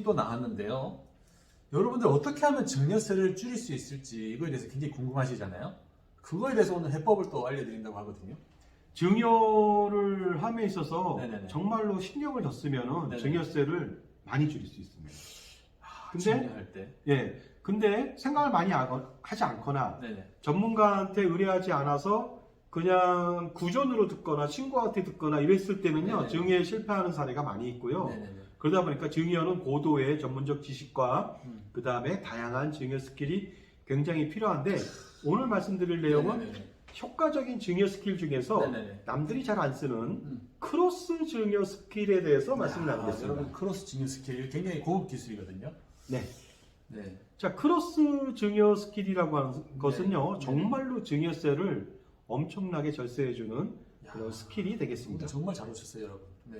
또 나왔는데요. 여러분들 어떻게 하면 증여세를 줄일 수 있을지 이거에 대해서 굉장히 궁금하시잖아요. 그거에 대해서 오늘 해법을 또 알려드린다고 하거든요. 증여를 함에 있어서 네네네. 정말로 신경을 더 쓰면은 네네. 증여세를 많이 줄일 수 있습니다. 근데 증여할 때. 예, 근데 생각을 많이 하지 않거나 네네. 전문가한테 의뢰하지 않아서 그냥 구전으로 듣거나 친구한테 듣거나 이랬을 때는요, 네네. 증여에 실패하는 사례가 많이 있고요. 네네네. 그러다 보니까 증여는 고도의 전문적 지식과 음. 그 다음에 다양한 증여 스킬이 굉장히 필요한데 오늘 말씀드릴 내용은 네네네. 효과적인 증여 스킬 중에서 네네네. 남들이 잘 안 쓰는 크로스 증여 스킬에 대해서 말씀 야, 나누겠습니다. 여러분 크로스 증여 스킬 굉장히 고급 기술이거든요. 네. 네. 자, 크로스 증여 스킬이라고 하는 것은요, 네. 정말로 증여세를 엄청나게 절세해주는 그런 야, 스킬이 되겠습니다. 정말 잘 오셨어요, 여러분. 네.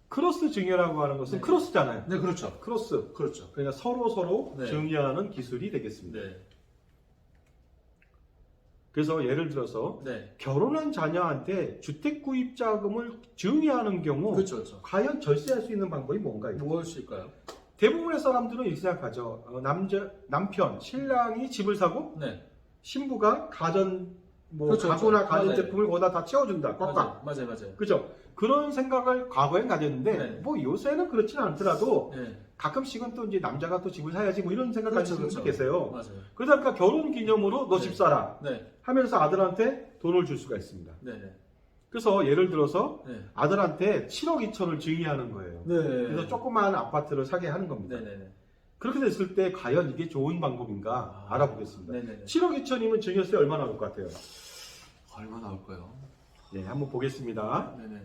크로스 증여라고 하는 것은 네. 크로스잖아요. 네, 그렇죠. 크로스. 그렇죠. 그러니까 서로 네. 증여하는 기술이 되겠습니다. 네. 그래서 예를 들어서 네. 결혼한 자녀한테 주택 구입 자금을 증여하는 경우 그렇죠, 그렇죠. 과연 절세할 수 있는 방법이 뭔가요? 무엇일까요? 대부분의 사람들은 이렇게 생각하죠. 남편, 신랑이 집을 사고 네. 신부가 가전 그렇죠, 가구나 그렇죠. 가전 맞아요. 제품을 거기다 다 채워준다. 꽉꽉. 맞아요. 그죠? 그런 생각을 과거엔 가졌는데 네. 뭐 요새는 그렇지는 않더라도 네. 가끔씩은 또 이제 남자가 또 집을 사야지 뭐 이런 생각 가지는 분도 계세요. 맞아요. 그러다 보니까 결혼 기념으로 너 네. 집 사라 네. 하면서 아들한테 돈을 줄 수가 있습니다. 네. 네. 그래서 예를 들어서 네. 아들한테 7억 2천을 증여하는 거예요. 네. 그래서 조그마한 아파트를 사게 하는 겁니다. 네. 네. 그렇게 됐을 때 과연 이게 좋은 방법인가 알아보겠습니다. 네. 네. 7억 2천이면 증여세 얼마나 나올 것 같아요? 얼마 나올까요? 네, 한번 보겠습니다. 네. 네.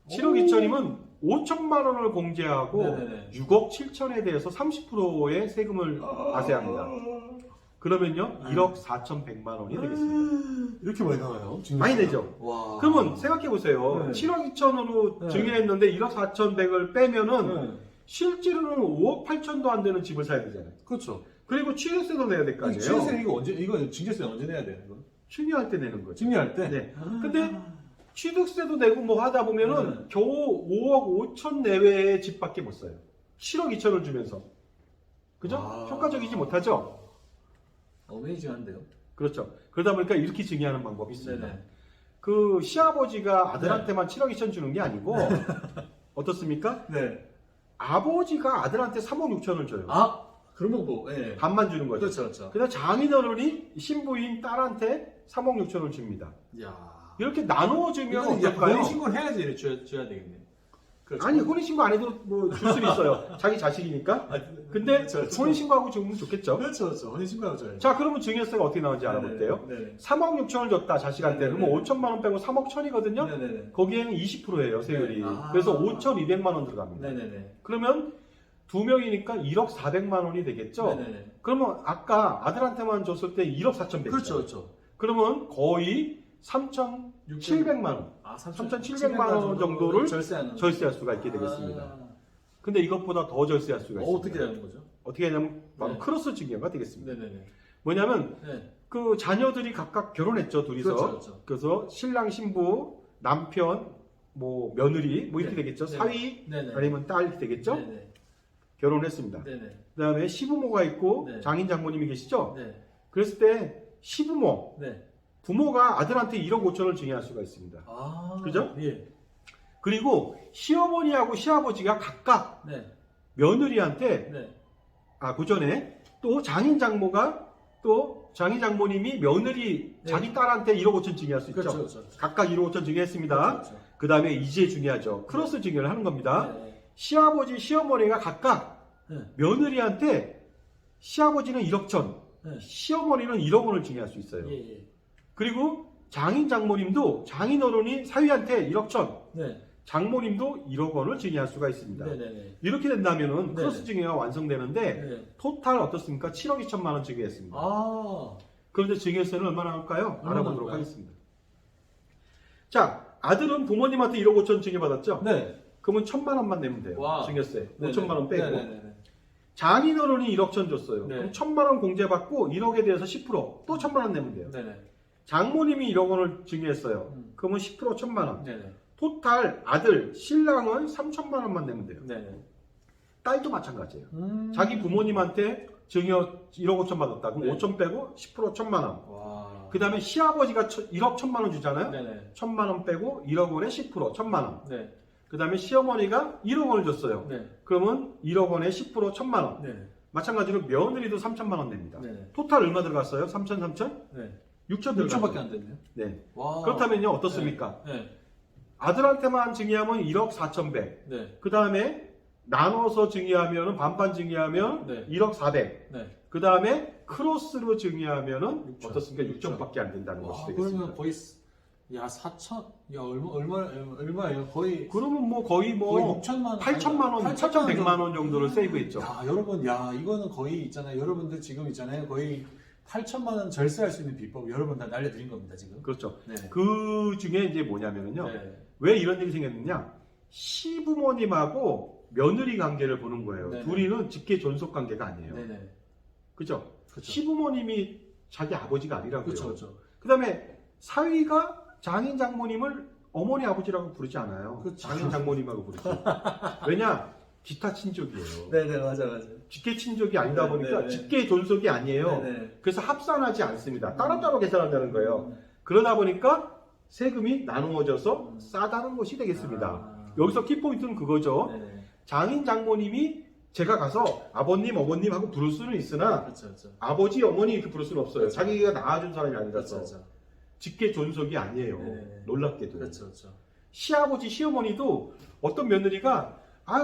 7억 2천이면 5천만 원을 공제하고 네네네. 6억 7천에 대해서 30%의 세금을 과세합니다. 그러면요, 1억 4,100만 원이 되겠습니다. 이렇게 많이 나와요? 많이 되죠? 와. 그러면 생각해 보세요. 네. 7억 2천으로 네. 증여했는데 1억 4,100을 빼면은 네. 실제로는 5억 8천도 안 되는 집을 사야 되잖아요. 그렇죠. 그리고 취득세도 내야 될 거 아니에요? 증여세 이거 증여세 언제 내야 돼요? 이거? 취득할 때 내는 거죠. 증여할 때? 네. 근데 취득세도 내고 뭐 하다 보면은 네. 겨우 5억 5천 내외의 집밖에 못 사요. 7억 2천을 주면서. 그죠? 와. 효과적이지 못하죠? 어메이징한데요? 그렇죠. 그러다 보니까 이렇게 증여하는 방법이 있습니다. 네네. 그 시아버지가 아들한테만 7억 2천 주는 게 아니고 어떻습니까? 네. 아버지가 아들한테 3억 6천을 줘요. 아, 그런 방법. 네. 반만 주는 거죠. 그렇죠. 그래서 장인어른이 신부인 딸한테 3억 6천을 줍니다. 야. 이렇게 나누어 주면 이건 이제 어떨까요? 혼인신고를 해야지 줘야 되겠네. 그렇죠. 아니 혼인신고 안 해도 뭐 줄 수는 있어요. 자기 자식이니까. 근데 그렇죠. 혼인신고하고 주면 좋겠죠. 그렇죠. 혼인신고하고 줘야죠. 자, 그러면 증여세가 어떻게 나오는지 알아볼게요. 네. 3억 6천을 줬다 자식한테. 네네. 그러면 5천만 원 빼고 3억 천이거든요. 네네네. 거기에는 20%예요 세율이. 네. 아. 그래서 5,200만 원 들어갑니다. 네네네. 그러면 두 명이니까 1억 400만 원이 되겠죠. 네네네. 그러면 아까 아들한테만 줬을 때 1억 4,100. 그렇죠. 그러면 거의 3,700만 원. 아, 3,700만 원 정도를 절세할 절세할 수가 있게 되겠습니다. 근데 이것보다 더 절세할 수가 있습니다. 어떻게 하는 거죠? 어떻게 하냐면 바로 네. 크로스 증여가 되겠습니다. 네네네. 뭐냐면 네. 그 자녀들이 각각 결혼했죠, 둘이서. 그렇죠. 그래서 신랑, 신부, 남편, 뭐 며느리 뭐 이렇게 네. 되겠죠. 네. 사위 네네. 아니면 딸 이렇게 되겠죠. 네네. 결혼했습니다. 네네. 그다음에 시부모가 있고 네. 장인 장모님이 계시죠. 네. 그랬을 때 시부모, 네. 부모가 아들한테 1억 5천을 증여할 수가 있습니다. 아. 그죠? 예. 그리고 시어머니하고 시아버지가 각각 네. 며느리한테 네. 그 전에 또 장인 장모가 또 장인 장모님이 며느리 네. 자기 딸한테 1억 5천 증여할 수 있죠. 그렇죠. 각각 1억 5천 증여했습니다. 그렇죠. 그 다음에 이제 중요하죠. 크로스 증여를 하는 겁니다. 네. 시아버지, 시어머니가 각각 네. 며느리한테 시아버지는 1억 천, 네. 시어머니는 1억 원을 증여할 수 있어요. 예. 그리고 장인 장모님도 장인어른이 사위한테 1억 천, 네. 장모님도 1억 원을 증여할 수가 있습니다. 네네네. 이렇게 된다면은 네네. 크로스 증여가 완성되는데 네. 토탈 어떻습니까? 7억 2천만 원 증여했습니다. 아. 그런데 증여세는 얼마나 나올까요? 얼마나 알아보도록 나올까요? 하겠습니다. 자, 아들은 부모님한테 1억 5천 증여받았죠? 네. 그러면 1천만 원만 내면 돼요. 와. 증여세. 네네. 5천만 원 빼고. 네네네. 장인어른이 1억 천 줬어요. 네. 그럼 1천만 원 공제받고 1억에 대해서 10%, 또 1천만 원 내면 돼요. 네네. 장모님이 1억 원을 증여했어요. 음. 그러면 10% 1천만 원. 네네. 토탈 아들, 신랑은 3천만 원만 내면 돼요. 네네. 딸도 마찬가지예요. 음. 자기 부모님한테 증여 1억 5천만 원 줬다. 그럼 네. 5천 빼고 10% 1천만 원. 와. 그 다음에 시아버지가 1억 1천만 원 주잖아요. 네네. 1천만 원 빼고 1억 원에 10% 1천만 원. 네. 그 다음에 시어머니가 1억 원을 줬어요. 네. 그러면 1억 원에 10% 1천만 원. 네. 마찬가지로 며느리도 3천만 원 냅니다. 네. 토탈 얼마 들어갔어요? 3천, 3천? 네. 6천 6천밖에 안 됐네요. 네. 와. 그렇다면요, 어떻습니까? 네. 아들한테만 증여하면 1억 4천백. 네. 그 다음에 나눠서 증여하면 반반 증여하면 네. 1억 4백. 네. 그 다음에 크로스로 증여하면 6천. 어떻습니까? 6천밖에 안 된다는 것이 와, 되겠습니다. 그러면 거의 야 4천 야 얼마예요? 거의 그러면 뭐 거의 뭐 거의 6천만 원 8천만 원, 8,100만 원 정도를 세이브했죠. 야 여러분 야 이거는 거의 있잖아요. 여러분들 지금 있잖아요. 거의 8천만 원 절세할 수 있는 비법 여러분 다 알려드린 겁니다 지금. 그렇죠. 네. 그 중에 이제 뭐냐면요. 네. 왜 이런 일이 생겼느냐? 시부모님하고 며느리 관계를 보는 거예요. 네네. 둘이는 직계 존속 관계가 아니에요. 네네. 그죠? 그렇죠. 시부모님이 자기 아버지가 아니라고요. 그렇죠. 그렇죠. 그다음에 사위가 장인 장모님을 어머니 아버지라고 부르지 않아요. 그렇죠. 장인 장모님하고 부르죠. 왜냐? 기타 친족이에요. 네네 맞아. 직계 친족이 아니다 보니까 네네. 직계 존속이 아니에요. 네네. 그래서 합산하지 않습니다. 따로따로 계산한다는 거예요. 그러다 보니까 세금이 나누어져서 싸다는 것이 되겠습니다. 아. 여기서 키포인트는 그거죠. 네네. 장인 장모님이 제가 가서 아버님, 어머님 하고 부를 수는 있으나 그렇죠. 그렇죠. 아버지, 어머니 이렇게 부를 수는 없어요. 그렇죠. 자기가 낳아준 사람이 그렇죠. 아니라서. 그렇죠. 직계 존속이 아니에요. 네네. 놀랍게도. 그렇죠. 그렇죠. 시아버지, 시어머니도 어떤 며느리가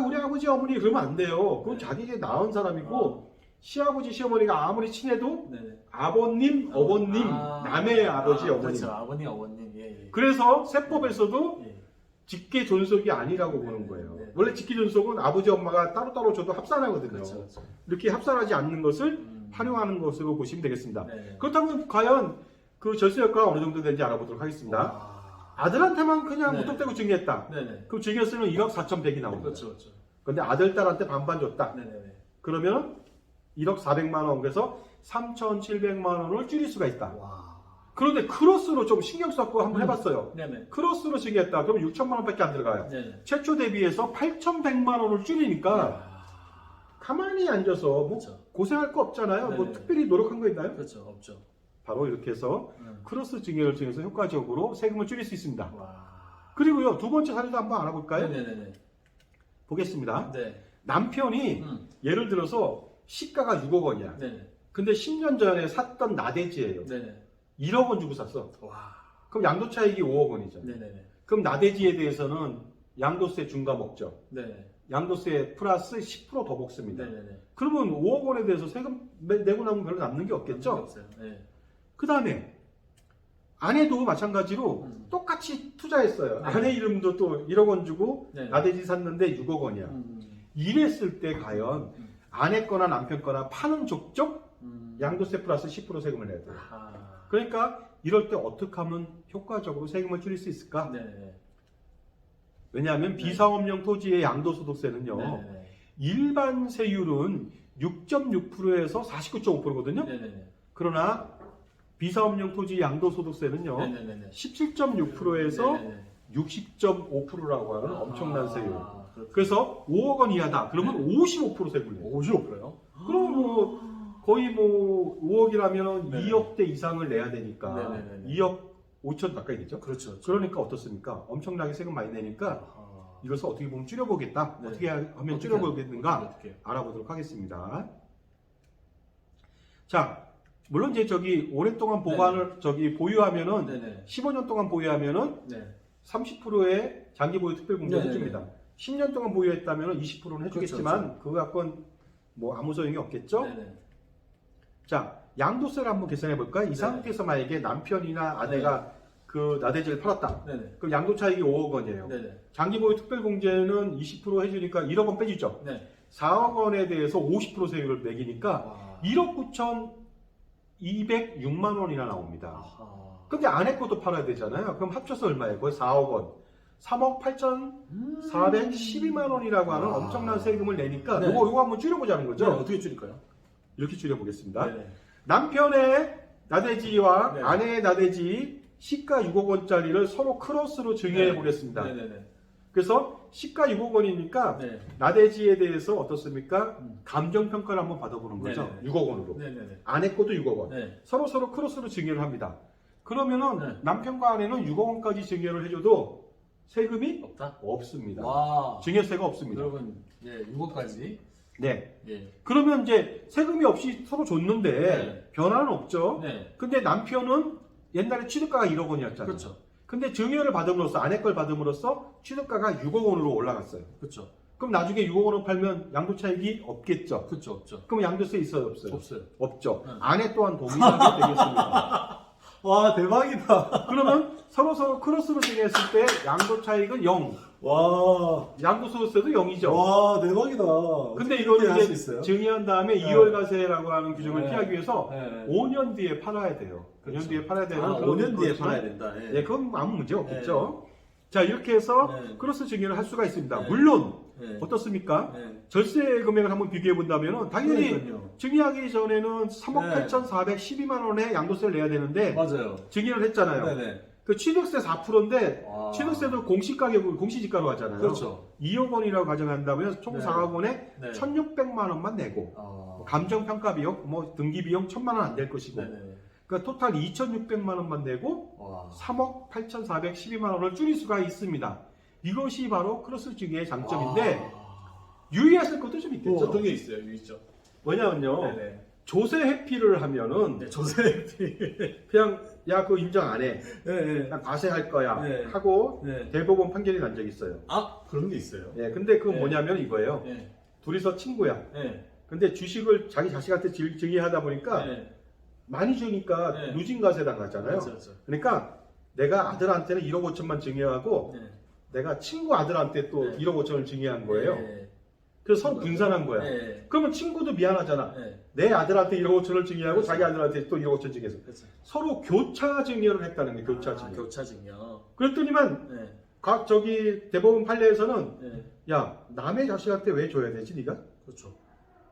우리 아버지, 어머니 그러면 안 돼요. 그건 네. 자기가 낳은 사람이고 시아버지, 시어머니가 아무리 친해도 네네. 아버님, 어머님, 남의 아버지, 어머님. 그렇죠. 아버님, 어머님. 예. 그래서 세법에서도 예. 직계 존속이 아니라고 보는 거예요. 네. 원래 직계 존속은 아버지, 엄마가 따로따로 줘도 합산하거든요. 그렇죠. 그렇죠. 이렇게 합산하지 않는 것을 활용하는 것으로 보시면 되겠습니다. 네. 그렇다면 과연 그 절세 효과가 어느 정도 되는지 알아보도록 하겠습니다. 와. 아들한테만 그냥 네. 무턱대고 증여했다. 네네. 그럼 증여세는 1억 4,100이 나옵니다. 그렇죠. 그렇죠. 근데 아들, 딸한테 반반 줬다. 네네네. 그러면 1억 400만 원, 그래서 3,700만 원을 줄일 수가 있다. 와. 그런데 크로스로 좀 신경 썼고 한번 해봤어요. 네네. 크로스로 증여했다. 그럼 6천만 원밖에 안 들어가요. 네네. 최초 대비해서 8,100만 원을 줄이니까 야. 가만히 앉아서 뭐 그렇죠. 고생할 거 없잖아요. 뭐 네네. 특별히 노력한 거 있나요? 그렇죠. 없죠. 바로 이렇게 해서 크로스 증여를 통해서 효과적으로 세금을 줄일 수 있습니다. 와. 그리고요, 두 번째 사례도 한번 알아볼까요? 네네네. 보겠습니다. 네. 남편이 예를 들어서 시가가 6억 원이야. 네네. 근데 10년 전에 샀던 나대지예요. 네네. 1억 원 주고 샀어. 와. 그럼 양도차익이 5억 원이죠. 네네네. 그럼 나대지에 대해서는 양도세 중과 먹죠. 네네. 양도세 플러스 10% 더 먹습니다. 네네네. 그러면 5억 원에 대해서 세금 내고 나면 별로 남는 게 없겠죠? 없어요. 네. 그 다음에 아내도 마찬가지로 똑같이 투자했어요. 네. 아내 이름도 또 1억 원 주고 네. 나대지 샀는데 6억 원이야. 이랬을 때 과연 아내 거나 남편 거나 파는 족족 양도세 플러스 10% 세금을 내야 돼요. 아. 그러니까 이럴 때 어떻게 하면 효과적으로 세금을 줄일 수 있을까? 네네. 왜냐하면 네. 비사업용 토지의 양도소득세는요. 네네네. 일반 세율은 6.6%에서 49.5%거든요. 네네네. 그러나 비사업용 토지 양도소득세는요. 네네네. 17.6%에서 네네네. 60.5%라고 하는 엄청난 세율. 그렇군요. 그래서 5억 원 이하다. 그러면 55% 세금을 내요. 55%요? 그럼 뭐 거의 뭐 5억이라면 네. 2억대 이상을 내야 되니까 네네네. 2억 5천 가까이 되죠. 그렇죠. 그러니까 어떻습니까? 엄청나게 세금 많이 내니까 아하. 이것을 어떻게 보면 줄여보겠다. 네. 어떻게 하면 어떻게 줄여보겠는가 어떻게? 알아보도록 하겠습니다. 자, 물론 이제 저기 오랫동안 보관을 보유하면은 네네. 15년 동안 보유하면은 네. 30%의 장기 보유 특별 공제 네네네. 해줍니다. 10년 동안 보유했다면 20%는 해주겠지만 그거 갖고는 뭐 아무 소용이 없겠죠. 네네. 자, 양도세를 한번 계산해 볼까요? 이 네. 상태에서 만약에 남편이나 아내가 그 나대지를 팔았다. 네네. 그럼 양도 차익이 5억 원이에요. 네네. 장기 보유 특별 공제는 20% 해주니까 1억 원 빼주죠. 네. 4억 원에 대해서 50% 세율을 매기니까 와. 1억 9,206만 원이나 나옵니다. 아하. 근데 아내 것도 팔아야 되잖아요. 그럼 합쳐서 얼마예요? 거의 4억 원. 3억 8,412만 원이라고 하는 와. 엄청난 세금을 내니까 네. 요거 한번 줄여보자는 거죠. 네, 어떻게 줄일까요? 이렇게 줄여보겠습니다. 네네. 남편의 나대지와 네. 아내의 나대지 시가 6억 원짜리를 서로 크로스로 증여해 보겠습니다. 네네네. 그래서 시가 6억 원이니까 네. 나대지에 대해서 어떻습니까? 음. 감정평가를 한번 받아보는 거죠. 네네네. 6억 원으로. 네네네. 아내 것도 6억 원. 네. 서로 크로스로 증여를 합니다. 그러면은 네. 남편과 아내는 6억 원까지 증여를 해줘도 세금이 없다? 없습니다. 와. 증여세가 없습니다. 여러분, 예, 6억까지. 네. 예. 그러면 이제 세금이 없이 서로 줬는데 네. 변화는 없죠. 네. 근데 남편은 옛날에 취득가가 1억 원이었잖아요. 그렇죠. 근데 증여를 받음으로써 아내 걸 받음으로써 취득가가 6억 원으로 올라갔어요. 그렇죠. 그럼 나중에 6억 원을 팔면 양도차익이 없겠죠. 그렇죠. 없죠. 그럼 양도세 있어요, 없어요? 없어요. 없죠. 네. 아내 또한 동의하게 되겠습니다. 와, 대박이다. 그러면 서로 크로스로 증여했을 때 양도 차익은 0, 와. 양도소득세도 0이죠. 와, 대박이다. 근데 어떻게 이거를 할수 이제 있어요? 증여한 다음에 네. 2월과세라고 하는 규정을 네. 피하기 위해서 네. 5년 뒤에 팔아야 돼요. 5년 그렇죠. 뒤에 팔아야 되는 아, 그런 5년 뒤에 거지만 팔아야 된다. 예. 네, 그건 아무 문제 없겠죠. 자, 이렇게 해서 네. 크로스 증여를 할 수가 있습니다. 네. 물론 네. 어떻습니까? 네. 절세 금액을 한번 비교해 본다면 당연히 그러니까요. 증여하기 전에는 3억 네. 8,412만 원의 양도세를 내야 되는데 맞아요. 증여를 했잖아요. 네네. 그 취득세 4%인데 와. 취득세도 공시가격을 공시지가로 하잖아요. 그렇죠. 2억 원이라고 가정한다면 총 네. 4억 원에 네. 1,600만 원만 내고 아. 감정평가 비용, 뭐 등기 비용 1,000만 원 안 될 것이고 네네. 그러니까 토탈 2,600만 원만 내고 와. 3억 8,412만 원을 줄일 수가 있습니다. 이것이 바로 크로스 증여의 장점인데 유의하실 것도 좀 있겠죠. 어떤 게 있어요? 유있죠. 뭐냐면요. 네네. 조세 회피를 하면은 네, 조세 그냥 야 그거 인정 안 해. 네네. 나 과세할 거야 네. 하고 네. 대법원 판결이 난 적이 있어요. 아, 그런 게 있어요. 예, 근데 그건 네. 뭐냐면 이거예요. 네. 둘이서 친구야. 네. 근데 주식을 자기 자식한테 증여하다 보니까 네. 많이 주니까 네. 누진과세 당하잖아요. 그렇죠, 그렇죠. 그러니까 내가 아들한테는 1억 5천만 증여하고 네. 내가 친구 아들한테 또 네. 1억 5천을 증여한 거예요. 네. 그래서 서로 분산한 거야. 네. 그러면 친구도 미안하잖아. 네. 내 아들한테 1억 5천을 증여하고 그렇죠. 자기 아들한테 또 1억 5천 증여해서 그렇죠. 서로 교차 증여를 했다는 게 교차 아, 증여. 교차 증여. 그랬더니만 네. 저기 대법원 판례에서는 네. 야 남의 자식한테 왜 줘야 되지 네가? 그렇죠.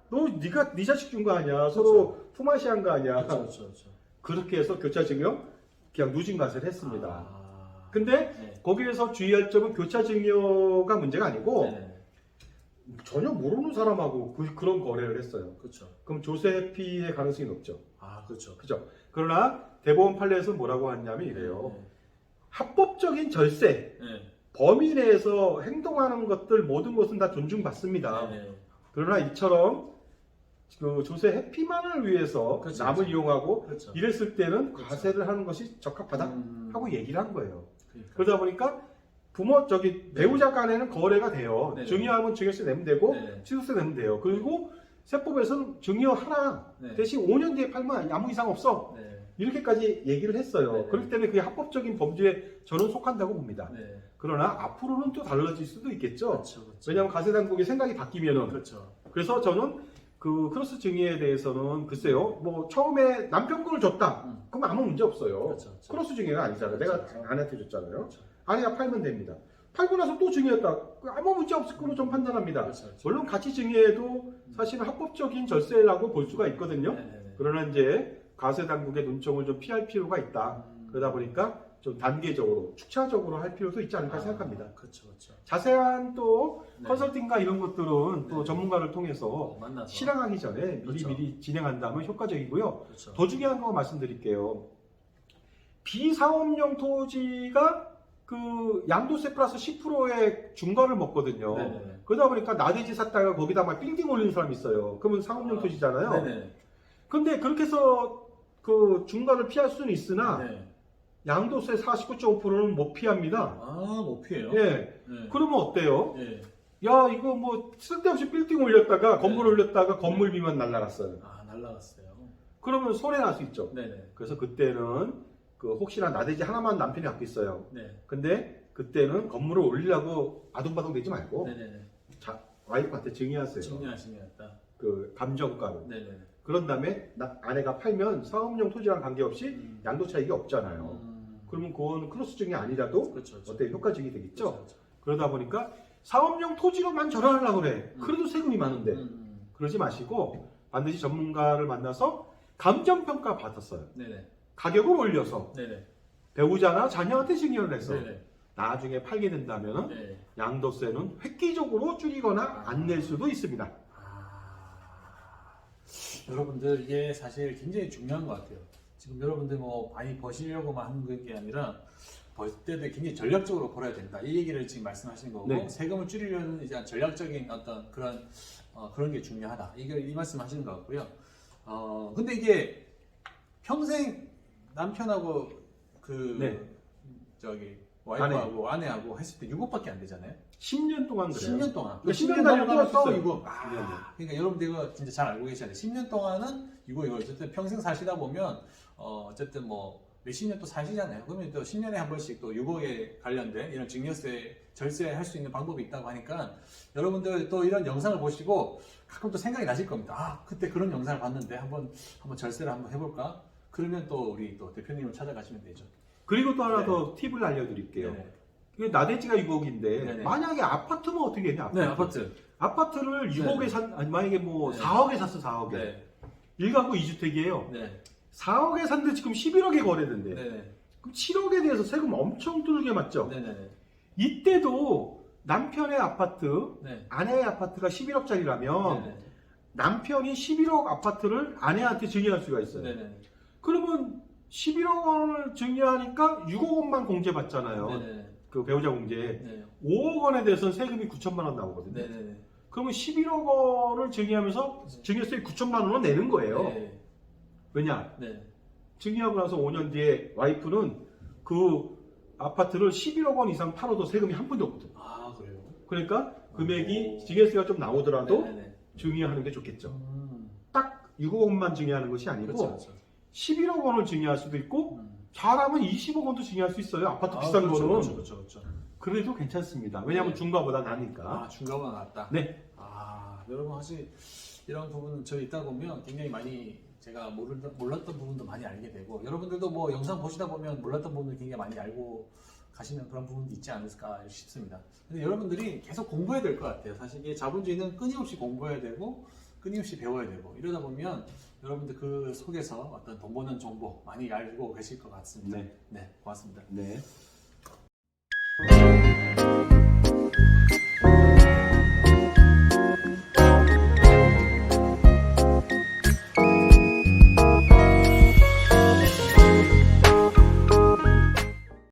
네가 네 자식 준 거 아니야. 서로 품앗이한 거 아니야. 그렇죠. 그렇죠. 그렇죠. 그렇게 해서 교차 증여 그냥 누진과세를 했습니다. 아. 근데 네. 거기에서 주의할 점은 교차 증여가 문제가 아니고 네네. 전혀 모르는 사람하고 그런 거래를 했어요. 그렇죠. 그럼 조세 피해 가능성이 높죠. 아, 그렇죠. 그죠? 그러나 대법원 판례에서 뭐라고 하냐면 이래요. 합법적인 절세, 네. 범위 내에서 행동하는 것들 모든 것은 다 존중받습니다. 네. 그러나 이처럼 그 조세 회피만을 위해서 그렇죠, 남을 그렇죠. 이용하고 그렇죠. 이랬을 때는 그렇죠. 과세를 하는 것이 적합하다 하고 얘기를 한 거예요. 그러니까. 그러다 보니까 배우자 간에는 거래가 돼요. 네. 증여하면 증여세 내면 되고 네. 취득세 내면 돼요. 그리고 세법에서는 증여 하나 네. 대신 5년 뒤에 팔면 아무 이상 없어. 네. 이렇게까지 얘기를 했어요. 네. 그렇기 때문에 그게 합법적인 범죄에 저는 속한다고 봅니다. 네. 그러나 앞으로는 또 달라질 수도 있겠죠. 그렇죠. 그렇죠. 왜냐하면 가세 당국의 생각이 바뀌면은 그렇죠. 그래서 저는 그 크로스 증여에 대해서는 글쎄요. 뭐 처음에 남편 거를 줬다. 그럼 아무 문제 없어요. 그렇죠. 그렇죠. 크로스 증여가 아니잖아요. 내가 그렇죠. 아내한테 줬잖아요. 그렇죠. 아내가 팔면 됩니다. 팔고 나서 또 증여했다. 아무 문제 없을 거로 좀 판단합니다. 그렇죠. 그렇죠. 물론 같이 증여해도 사실은 합법적인 절세라고 볼 수가 있거든요. 네네네. 그러나 이제 가세 당국의 눈총을 좀 피할 필요가 있다. 그러다 보니까 좀 단계적으로 축차적으로 할 필요도 있지 않을까 생각합니다. 그렇죠. 그렇죠. 자세한 또 네. 컨설팅과 이런 것들은 또 네. 전문가를 통해서 만나서. 실행하기 전에 그렇죠. 미리 진행한다면 효과적이고요. 그렇죠. 더 중요한 거 말씀드릴게요. 비사업용 토지가 그 양도세 플러스 10%의 중과를 먹거든요. 네네네. 그러다 보니까 나대지 샀다가 거기다 막 빌딩 올리는 사람이 있어요. 그러면 사업용 토지잖아요. 네네. 근데 그렇게 해서 그 중과를 피할 수는 있으나 네. 양도세 49.5%는 못 피합니다. 아, 못 피해요? 예. 네. 그러면 어때요? 네. 야, 이거 뭐 쓸데없이 빌딩 올렸다가 건물 네. 올렸다가 건물비만 날라갔어요. 아, 날라갔어요. 그러면 손해 날 수 있죠. 네네. 그래서 그때는 그 혹시나 나대지 하나만 남편이 갖고 있어요. 네. 근데 그때는 건물을 올리려고 아둥바둥 대지 말고 네네네. 자, 와이프한테 증여하세요. 증여하시겠다. 그 감정가로. 네네. 그런 다음에 아내가 팔면 사업용 토지랑 관계없이 음. 양도 차익이 없잖아요. 그러면 그건 크로스 증여 아니라도 그렇죠. 그렇죠. 어때 효과적이 되겠죠. 그렇죠. 그렇죠. 그러다 보니까 사업용 토지로만 절하려고 그래. 그래도 세금이 많은데 그러지 마시고 반드시 전문가를 만나서 감정평가 받았어요. 네네. 가격을 올려서 네네. 배우자나 자녀한테 증여를 해서 네네. 나중에 팔게 된다면 네. 양도세는 획기적으로 줄이거나 안 낼 수도 있습니다. 여러분들 이게 사실 굉장히 중요한 것 같아요. 지금 여러분들 뭐 많이 버시려고만 하는 게 아니라 벌 때도 굉장히 전략적으로 벌어야 된다. 이 얘기를 지금 말씀하시는 거고 네. 세금을 줄이려는 이제 전략적인 어떤 그런 게 중요하다. 이 말씀하시는 것 같고요. 근데 이게 평생 남편하고 네. 와이프하고 아내하고 했을 때 6억밖에 안 되잖아요. 10년 동안 그래요. 10년 동안. 그러니까 10년 넘어가면 달려도 또 있어요. 이거. 네, 그러니까 여러분들 이거 진짜 잘 알고 계셔야 돼요. 10년 동안은 이거 어쨌든 평생 사시다 보면 어쨌든 뭐 몇십 년 또 사시잖아요. 그러면 또 10년에 한 번씩 또 6억에 관련된 이런 증여세 절세할 수 있는 방법이 있다고 하니까 여러분들 또 이런 영상을 보시고 가끔 또 생각이 나실 겁니다. 그때 그런 영상을 봤는데 한번 절세를 한번 해볼까? 그러면 또 우리 또 대표님을 찾아가시면 되죠. 그리고 또 하나 네. 더 팁을 알려드릴게요. 네네. 이게 나대지가 6억인데 네네. 만약에 아파트면 어떻게 해냐? 네, 아파트. 아파트를 6억에 아니 만약에 뭐 네. 4억에 샀어 4억에. 네. 1가구 2주택이에요. 네. 4억에 샀는데 지금 11억에 거래된대. 네네. 그럼 7억에 대해서 세금 엄청 두들겨 맞죠? 네네네. 이때도 남편의 아파트, 네. 아내의 아파트가 11억짜리라면 네네. 남편이 11억 아파트를 아내한테 증여할 수가 있어요. 네네. 그러면 11억 원을 증여하니까 6억 원만 공제받잖아요. 네네. 그 배우자 공제. 네. 5억 원에 대해서는 세금이 9천만 원 나오거든요. 네네네. 그러면 11억 원을 증여하면서 증여세 9천만 원을 내는 거예요. 네. 왜냐? 네. 증여하고 나서 5년 뒤에 와이프는 그 아파트를 11억 원 이상 팔아도 세금이 한 푼도 없거든요. 그래요? 그러니까 금액이 오. 증여세가 좀 나오더라도 네네네. 증여하는 게 좋겠죠. 음. 딱 6억 원만 증여하는 것이 아니고 그렇죠, 그렇죠. 11억 원을 증여할 수도 있고 음. 잘하면 20억 원도 증여할 수 있어요. 아파트 비싼 그렇죠, 거는. 그렇죠. 그래도 괜찮습니다. 왜냐하면 네. 중과보다 나니까. 중과가 낫다. 네. 여러분 사실 이런 부분은 저희 있다 보면 굉장히 많이 제가 몰랐던 부분도 많이 알게 되고 여러분들도 뭐 영상 보시다 보면 몰랐던 부분을 굉장히 많이 알고 가시는 그런 부분도 있지 않을까 싶습니다. 근데 여러분들이 계속 공부해야 될 것 같아요. 사실 이게 자본주의는 끊임없이 공부해야 되고 끊임없이 배워야 되고 이러다 보면 여러분들 그 속에서 어떤 돈 버는 정보 많이 알고 계실 것 같습니다. 네. 네, 고맙습니다. 네.